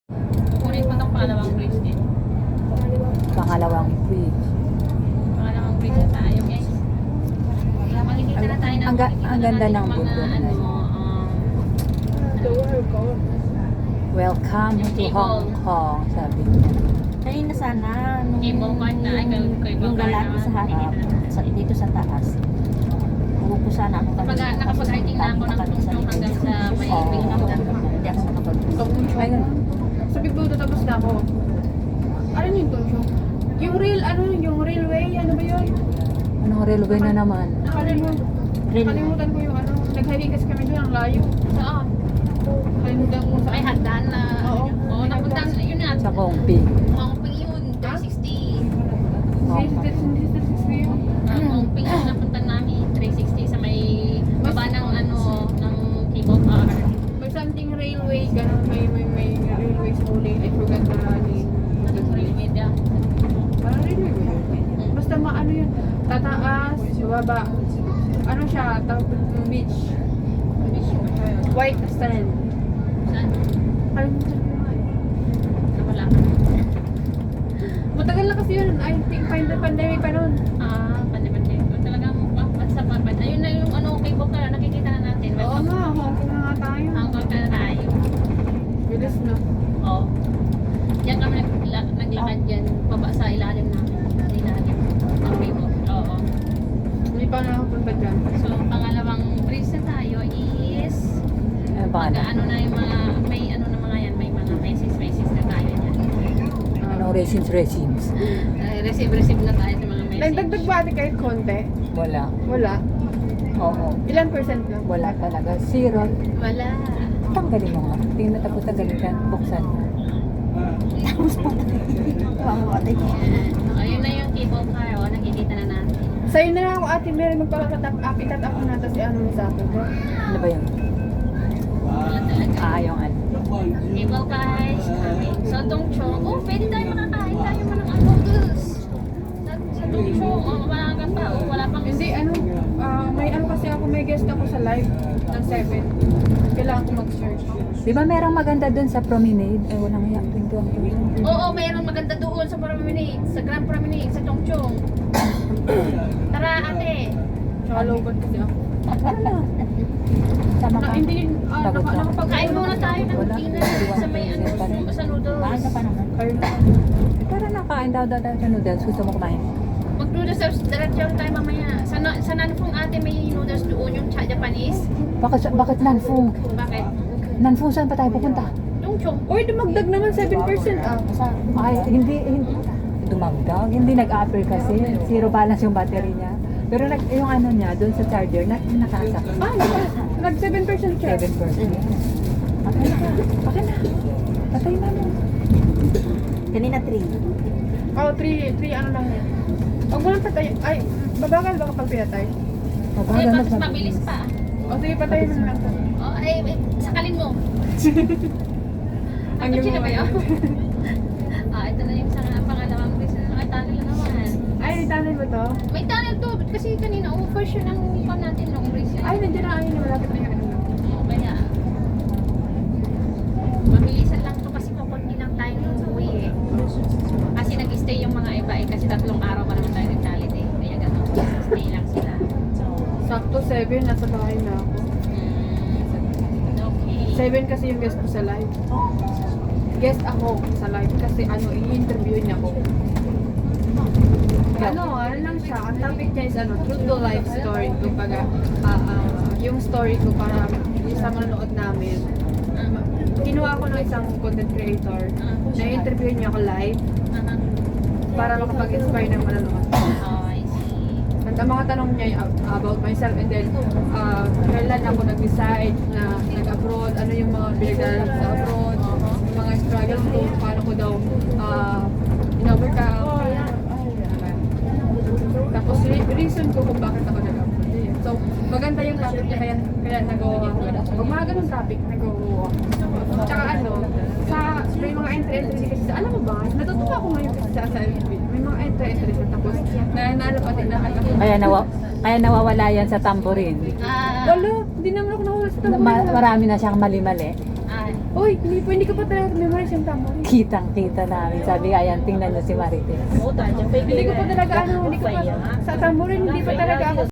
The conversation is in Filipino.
Kukunin ko itong pangalawang bridge din. Pangalawang bridge. Pangalawang bridge na tayo, guys. Makikita na tayo ng Ang ganda ng mga bundok. Welcome to Hong Kong, sabi niya. Kanina sana, nung Cable car na, ay, cable yung car lalaki na, sa harap, dito sa taas. Huwag ko sana ako Nakapag-hiking na ako ng tungtong hanggang sa may Oo. biglang hanggang. Hindi ako nakapag Ayun. Sa Bigbo, tapos na ako. Ano yung tunso? Yung yung railway, ano ba yun? Anong railway na naman? Nakalimutan ko yung ano. Nag-hiking kasi kami doon, ang layo. Saan? Nakalimutan ko sa May hagdan na. Oo. Oo, napunta na yun na. Sa Kongpi. Hongping yun, 360. Hongping yun, napunta namin 360 sa may baba ng ng cable car. May something railway, ganun, may railway sa huli. I forgot the name. Sa social media. Parang railway ba yun? Basta maano yun, tataas, baba. Ano siya, tawag yung beach. White sand. Saan? Kalimutan ko nga eh. Wala. Matagal na kasi yun. I think pandemic pa nun. Pande-pande. Talagang sa papad. Ayun na yung cable car. Nakikita na natin. Oo nga, Hong Kong na nga tayo. Hongkong na tayo. Bilis na. Oo. Diyan kami naglakad dyan. Baba sa ilalim namin. Sa ilalim. Ng cable. Oo. Hindi pa na ako punta dyan. So, pangalawang bridge na tayo is Ano ba? ano na yung mga, may ano na mga yan, may mga message na tayo dyan. Anong resins? Receive na tayo sa mga message. Nagdagdag ba ate kahit konti? Wala. Wala. Oo. Ilan percent lang? Wala talaga. Zero. Wala. Tanggalin mo nga. Tingnan mo tapos tanggalin ka. Buksan mo. Tapos po. Mamatay ko. Ayun na yung cable car, nakikita na natin. Sa'yo na lang ako ate, meron magpapatap ako na tapos ano mo sa akin. Ano ba yun? Wala talaga. Yung ano. Cable cars, sa Dongchong. Oh, pwede tayo makakain tayo man ng noodles. Sa Dongchong, malagang pa. Oh, wala pang Hindi, may kasi ako, may guest ako sa live ng 7. Kailangan ko mag-search. Di ba merong maganda dun sa promenade? Ay, walang hiya. Oo, mayroon maganda doon sa Promenade, sa Grand Promenade, sa Dongchong. Tara, ate. Tsaka local kasi ako. Ano na? Sama ka. Hindi, Pagod ka. Kain muna tayo ng Wala. dinner sa may sa noodles. Bakit ka pa naman? Tara na, kain daw sa noodles. Gusto mo kumain? Mag-noodles diretso tayo mamaya. Sa Nanfong ate may noodles doon, yung Japanese. Bakit Nanfung? Bakit? Nanfung, saan pa tayo pupunta? Dongchong. Uy, dumagdag naman 7% ah. Ay, hindi dumagdag. Hindi nag-upper kasi. Zero balance yung battery niya. Pero yung ano niya, doon sa charger, nakasak. Nag 7% siya. 7%. Okay na. Okay na. Patay na mo. Kanina 3. Oh, 3 ano lang yan. Huwag mo lang patay. Ay, babagal ba kapag pinatay? Mas mabilis pa. O sige, patayin mo na lang. Oh, sakalin mo. Ang Ang na ba yun? gumawa. Ito na yung pangalawang business. Ay, tunnel na naman. Ay, tunnel mo to? May tunnel to. Kasi kanina, first yun ang pan natin long bridge. Ay, nandiyan na. Ayun, malapit na yan. Kaya, mabilisan lang to kasi kukunti lang tayo ng uwi eh. Kasi nag-stay yung mga iba eh. Kasi 3 araw pa naman tayo nag-holiday. Kaya gano'n. Stay lang sila. Sakto 7, nasa bahay na ako. Okay. 7 kasi yung guest ko sa live. Guest ako sa live kasi i-interview niya ako. Ano lang siya. Ang topic niya is true to life story. Kumbaga, yung story ko para sa manonood namin. Kinuha ko ng isang content creator. Na-interview niya ako live para makapag-inspire ng manonood. Oh, I see. At ang mga tanong niya about myself and then kailan ako nag-decide na nag-abroad, ano yung mga pinagdala sa abroad, yung mga struggles ko, paano ko daw in-overcome. Tapos reason ko kung bakit ako nag-abroad. So, maganda yung topic niya kaya nagawa ko. Pag mga ganun topic, nagawa ko. Tsaka may mga entry kasi alam mo ba, natutuwa ako ngayon kasi sa FB. May mga entry na tapos nanalo pati na Kaya nawawala yan sa tamborin. Wala, hindi naman ako nawala sa tamborin. Marami na siyang mali-mali. Uy, hindi ko pa talaga memorize yung tambourine. Kitang-kita namin. Sabi, ayan, tingnan niyo si Marites. Hindi ko pa talaga, hindi ko pa, sa tambourine, hindi pa talaga ako